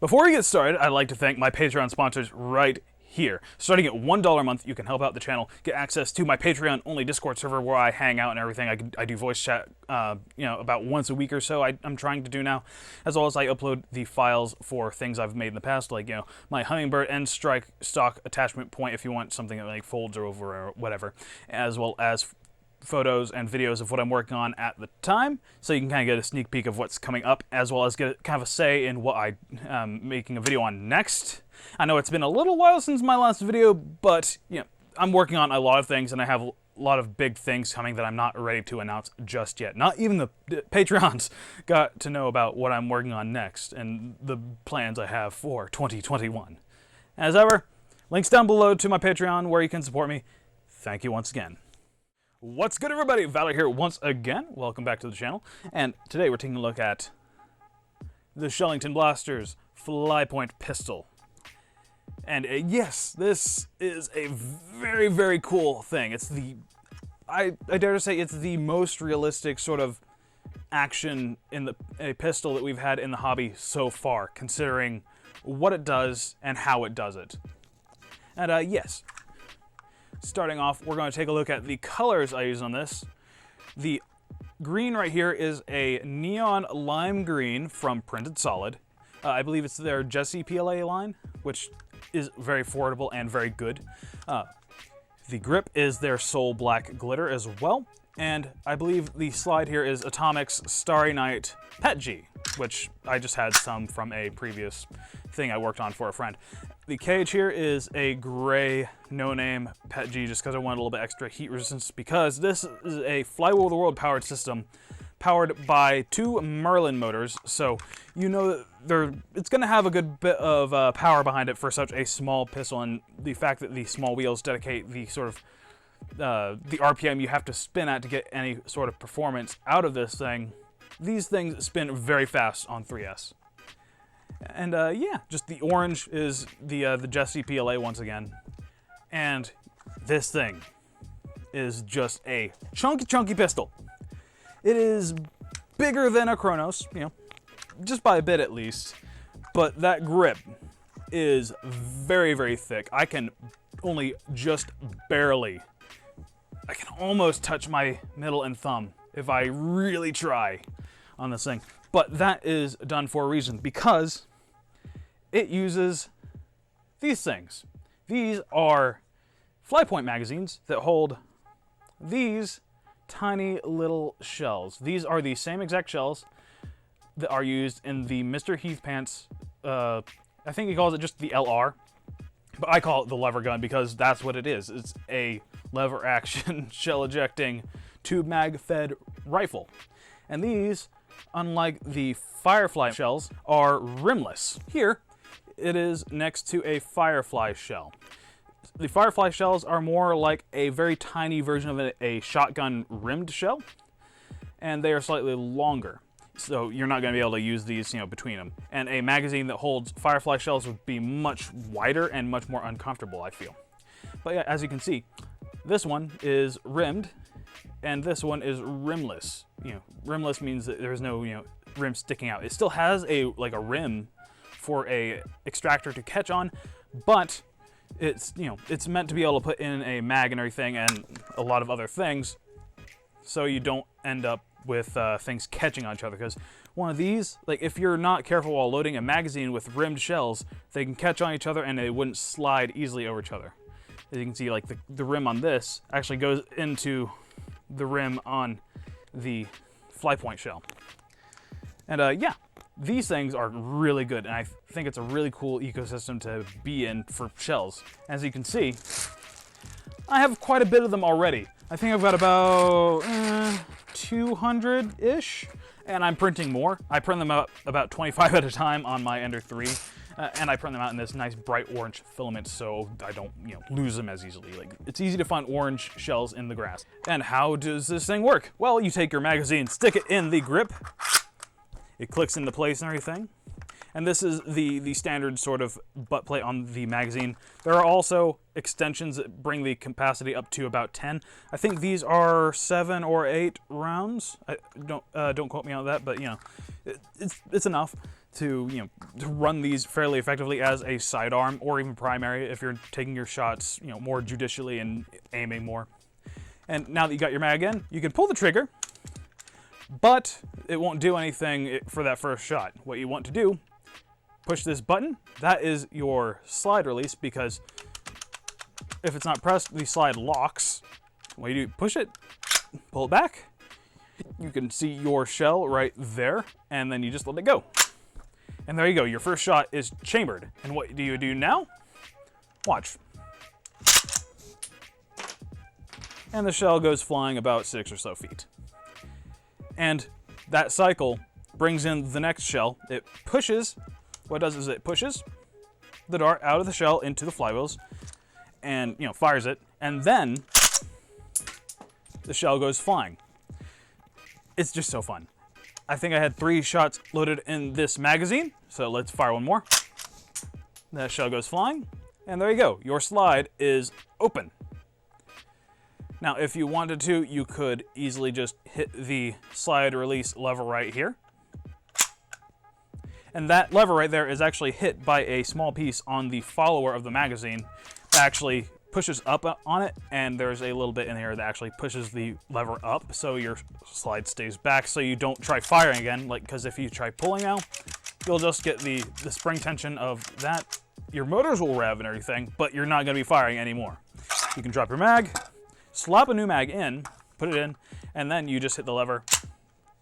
Before we get started, I'd like to thank my Patreon sponsors right here. Starting at $1 a month, you can help out the channel, get access to my Patreon-only Discord server where I hang out and everything. I do voice chat, about once a week or so. I'm trying to do now, as well as I upload the files for things I've made in the past, like my Hummingbird and Strike stock attachment point if you want something that like folds over or whatever, as well as photos and videos of what I'm working on at the time, so you can kind of get a sneak peek of what's coming up, as well as get kind of a say in what I'm making a video on next. I know it's been a little while since my last video, but I'm working on a lot of things, and I have a lot of big things coming that I'm not ready to announce just yet. Not even the Patreons got to know about what I'm working on next and the plans I have for 2021. As ever, links down below to my Patreon where you can support me. Thank you once again. What's good, everybody? Valor here once again. Welcome back to the channel. And today we're taking a look at the Shellington Blaster's Flypoint pistol. And yes, this is a very, very cool thing. It's I dare to say it's the most realistic sort of action in a pistol that we've had in the hobby so far, considering what it does and how it does it. And yes. Starting off, we're going to take a look at the colors I use on this. The green right here is a neon lime green from Printed Solid. I believe it's their Jesse PLA line, which is very affordable and very good. The grip is their Soul Black Glitter as well. And I believe the slide here is Atomic's Starry Night Pet G, which I just had some from a previous thing I worked on for a friend. The cage here is a gray no-name Pet G, just because I wanted a little bit extra heat resistance, because this is a Flywheel of the World powered system powered by 2 Merlin motors, so that it's going to have a good bit of power behind it for such a small pistol, and the fact that the small wheels dedicate the sort of the RPM you have to spin at to get any sort of performance out of this thing. These things spin very fast on 3S. And yeah, just the orange is the Jesse PLA once again. And this thing is just a chunky pistol. It is bigger than a Chronos, just by a bit at least. But that grip is very, very thick. I can only just barely, I can almost touch my middle and thumb if I really try on this thing. But that is done for a reason, because it uses these things. These are Flypoint magazines that hold these tiny little shells. These are the same exact shells that are used in the Mr. Heathpants, I think he calls it just the LR, but I call it the lever gun because that's what it is. It's a lever action, shell ejecting, tube mag fed rifle. And these, unlike the Firefly shells, are rimless. Here, it is next to a Firefly shell. The Firefly shells are more like a very tiny version of a shotgun rimmed shell, and they are slightly longer. So you're not going to be able to use these, between them. And a magazine that holds Firefly shells would be much wider and much more uncomfortable, I feel. But yeah, as you can see, this one is rimmed, and this one is rimless. Rimless means that there's no, rim sticking out. It still has a rim for a extractor to catch on, but it's, it's meant to be able to put in a mag and everything and a lot of other things, so you don't end up with things catching on each other. Because one of these, if you're not careful while loading a magazine with rimmed shells, they can catch on each other and they wouldn't slide easily over each other. As you can see, the rim on this actually goes into the rim on the Flypoint shell. And yeah, these things are really good, and I think it's a really cool ecosystem to be in for shells. As you can see, I have quite a bit of them already. I think I've got about 200-ish, and I'm printing more. I print them out about 25 at a time on my Ender 3, and I print them out in this nice bright orange filament so I don't, lose them as easily. It's easy to find orange shells in the grass. And how does this thing work? Well, you take your magazine, stick it in the grip, it clicks into place and everything. And this is the standard sort of butt plate on the magazine. There are also extensions that bring the capacity up to about 10. I think these are 7 or 8 rounds. Don't quote me on that, but it's enough to run these fairly effectively as a sidearm or even primary if you're taking your shots more judicially and aiming more. And now that you got your mag in, you can pull the trigger, but it won't do anything for that first shot. What you want to do, push this button. That is your slide release, because if it's not pressed, the slide locks. What you do, push it, pull it back. You can see your shell right there, and then you just let it go. And there you go, your first shot is chambered. And what do you do now? Watch. And the shell goes flying about 6 or so feet. And that cycle brings in the next shell. It pushes, what it does is it pushes the dart out of the shell into the flywheels and fires it, and then the shell goes flying. It's just so fun. I think I had 3 shots loaded in this magazine, so let's fire one more. That shell goes flying, and there you go. Your slide is open. Now, if you wanted to, you could easily just hit the slide release lever right here. And that lever right there is actually hit by a small piece on the follower of the magazine that actually pushes up on it, and there's a little bit in here that actually pushes the lever up so your slide stays back, so you don't try firing again, because if you try pulling now, you'll just get the spring tension of that. Your motors will rev and everything, but you're not going to be firing anymore. You can drop your mag, slap a new mag in, put it in, and then you just hit the lever,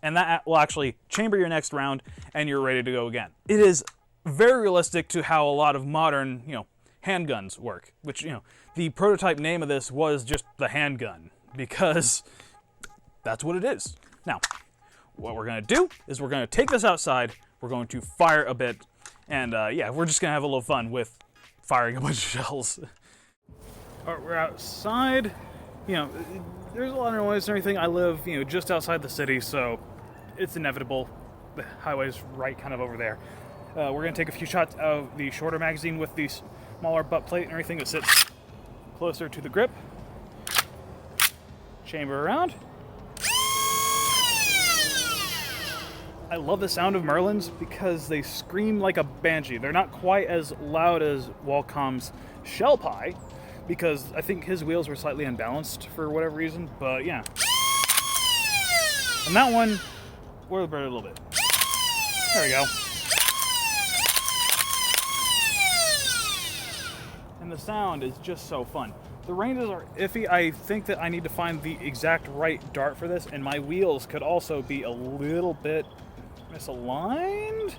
and that will actually chamber your next round, and you're ready to go again. It is very realistic to how a lot of modern, handguns work, which, the prototype name of this was just the handgun, because that's what it is. Now, what we're going to do is we're going to take this outside, we're going to fire a bit, and yeah, we're just going to have a little fun with firing a bunch of shells. All right, we're outside. There's a lot of noise and everything. I live, just outside the city, so it's inevitable. The highway's right kind of over there. We're going to take a few shots of the shorter magazine with the smaller butt plate and everything that sits closer to the grip. Chamber around. I love the sound of Merlins because they scream like a banshee. They're not quite as loud as Wacom's Shell Pie, because I think his wheels were slightly unbalanced for whatever reason, but yeah. And that one, whirl the bird a little bit. There we go. And the sound is just so fun. The ranges are iffy. I think that I need to find the exact right dart for this, and my wheels could also be a little bit misaligned.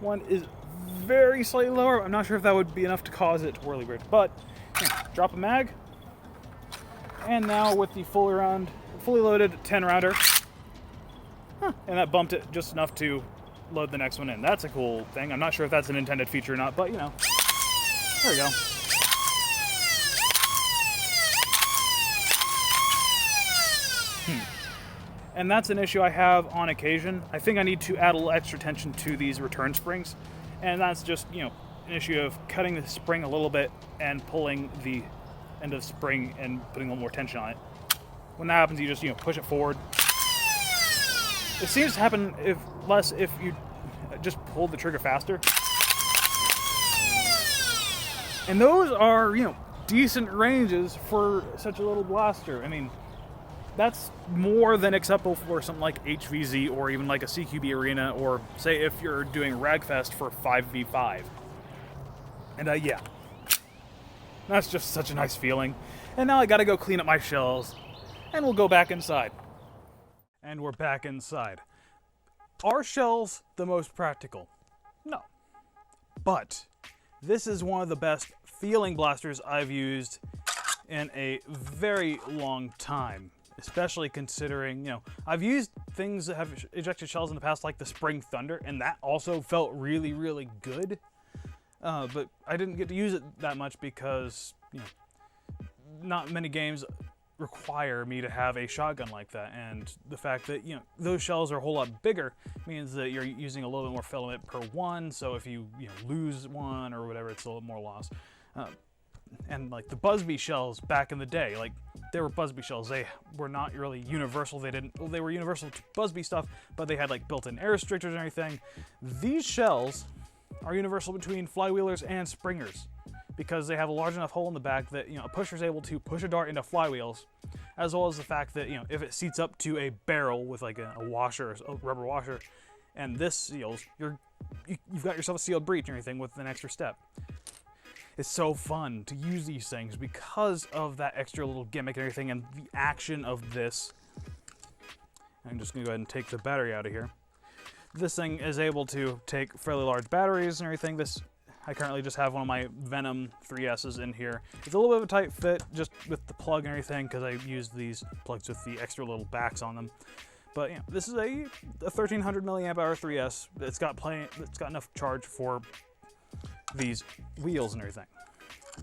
One is very slightly lower. I'm not sure if that would be enough to cause it to whirly bird, but yeah, drop a mag. And now with the fully loaded 10 rounder, and that bumped it just enough to load the next one in. That's a cool thing. I'm not sure if that's an intended feature or not, but there we go. And that's an issue I have on occasion. I think I need to add a little extra tension to these return springs, and that's just, an issue of cutting the spring a little bit and pulling the end of the spring and putting a little more tension on it. When that happens, you just, push it forward. It seems to happen if you just pull the trigger faster. And those are, decent ranges for such a little blaster. I mean, that's more than acceptable for something like HVZ or even like a CQB Arena, or say if you're doing Ragfest for 5v5. And yeah, that's just such a nice feeling. And now I gotta go clean up my shells, and we'll go back inside. And we're back inside. Are shells the most practical? No. But this is one of the best feeling blasters I've used in a very long time. Especially considering, I've used things that have ejected shells in the past, like the Spring Thunder, and that also felt really, really good. But I didn't get to use it that much because, not many games require me to have a shotgun like that. And the fact that, those shells are a whole lot bigger means that you're using a little bit more filament per one. So if you, lose one or whatever, it's a little more loss. And like the Busby shells back in the day, like they were Busby shells. They were not really universal. They were universal to Busby stuff, but they had like built-in air restrictors and everything. These shells are universal between flywheelers and springers because they have a large enough hole in the back that, you know, a pusher is able to push a dart into flywheels, as well as the fact that, you know, if it seats up to a barrel with like a washer, a rubber washer, and this seals, you've got yourself a sealed breech and everything with an extra step. It's so fun to use these things because of that extra little gimmick and everything and the action of this. I'm just gonna go ahead and take the battery out of here. This thing is able to take fairly large batteries and everything. I currently just have one of my Venom 3S's in here. It's a little bit of a tight fit just with the plug and everything because I use these plugs with the extra little backs on them. But you know, this is a 1300 milliamp hour 3S. It's got enough charge for these wheels and everything.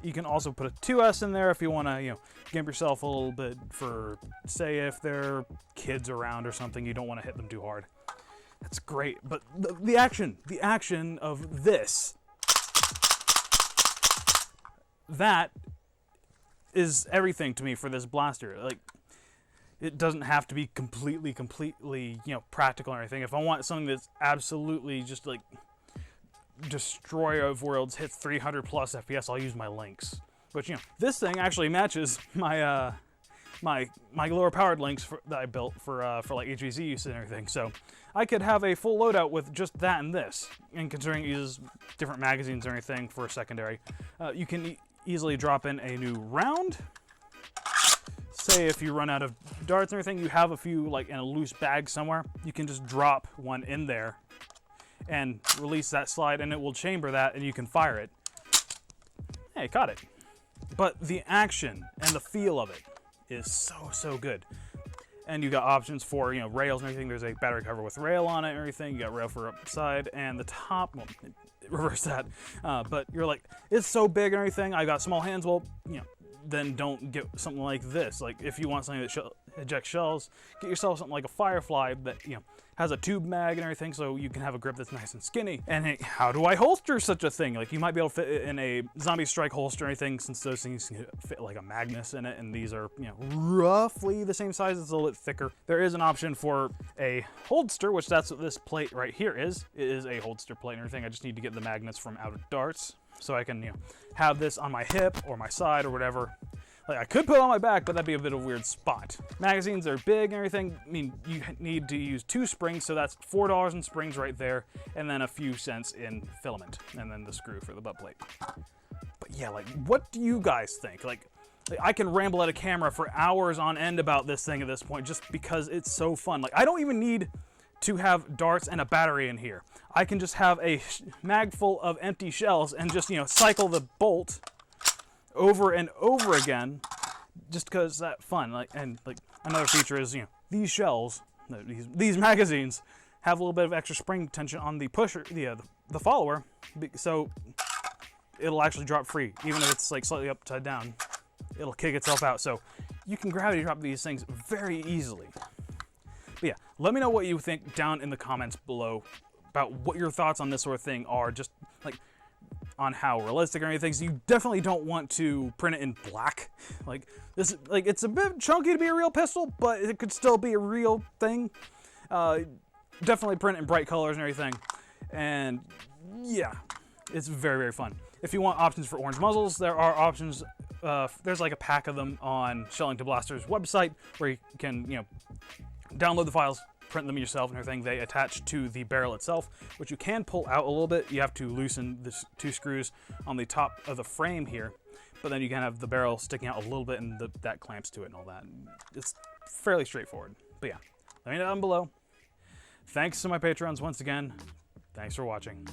You can also put a 2S in there if you want to, you know, gimp yourself a little bit for, say, if there are kids around or something, you don't want to hit them too hard. That's great, but the action of this, that is everything to me for this blaster. Like, it doesn't have to be completely, you know, practical or anything. If I want something that's absolutely just like destroyer of worlds, hits 300 plus FPS, I'll use my Lynx. But you know, this thing actually matches my my lower powered Lynx that I built for like HVZ use and everything. So I could have a full loadout with just that and this. And considering it uses different magazines and everything for a secondary, you can easily drop in a new round. Say if you run out of darts and everything, you have a few like in a loose bag somewhere, you can just drop one in there and release that slide and it will chamber that and you can fire it. Hey, caught it. But the action and the feel of it is so good. And you got options for, you know, rails and everything. There's a battery cover with rail on it and everything. You got rail for upside and the top, well, reverse that. But you're like, it's so big and everything. I got small hands. Well, you know, then don't get something like this. Like if you want something that ejects shells, get yourself something like a Firefly that, you know, has a tube mag and everything, so you can have a grip that's nice and skinny. And hey, how do I holster such a thing? Like you might be able to fit it in a Zombie Strike holster or anything, since those things can fit like a Magnus in it, and these are, you know, roughly the same size. It's a little bit thicker. There is an option for a holster, which that's what this plate right here is. It is a holster plate and everything. I just need to get the magnets from out of darts, so I can, you know, have this on my hip or my side or whatever. Like I could put it on my back, but that'd be a bit of a weird spot. Magazines are big and everything. I mean, you need to use 2 springs, so that's $4 in springs right there, and then a few cents in filament, and then the screw for the butt plate. But yeah, like, what do you guys think? Like I can ramble at a camera for hours on end about this thing at this point, just because it's so fun. Like I don't even need to have darts and a battery in here. I can just have a mag full of empty shells and just, you know, cycle the bolt over and over again, just because that's fun. Like, and like another feature is, you know, these shells, these magazines have a little bit of extra spring tension on the pusher, the follower, so it'll actually drop free, even if it's like slightly upside down. It'll kick itself out, so you can gravity drop these things very easily. But yeah, let me know what you think down in the comments below about what your thoughts on this sort of thing are, just like on how realistic or anything. So you definitely don't want to print it in black. Like this, like it's a bit chunky to be a real pistol, but it could still be a real thing. Definitely print it in bright colors and everything. And yeah, it's very fun. If you want options for orange muzzles, there are options. There's like a pack of them on Shellington Blaster's website where you can, you know, download the files, print them yourself and everything. They attach to the barrel itself, which you can pull out a little bit. You have to loosen the 2 screws on the top of the frame here, but then you can have the barrel sticking out a little bit and that clamps to it and all that. It's fairly straightforward. But yeah, let me know down below. Thanks to my patrons once again. Thanks for watching.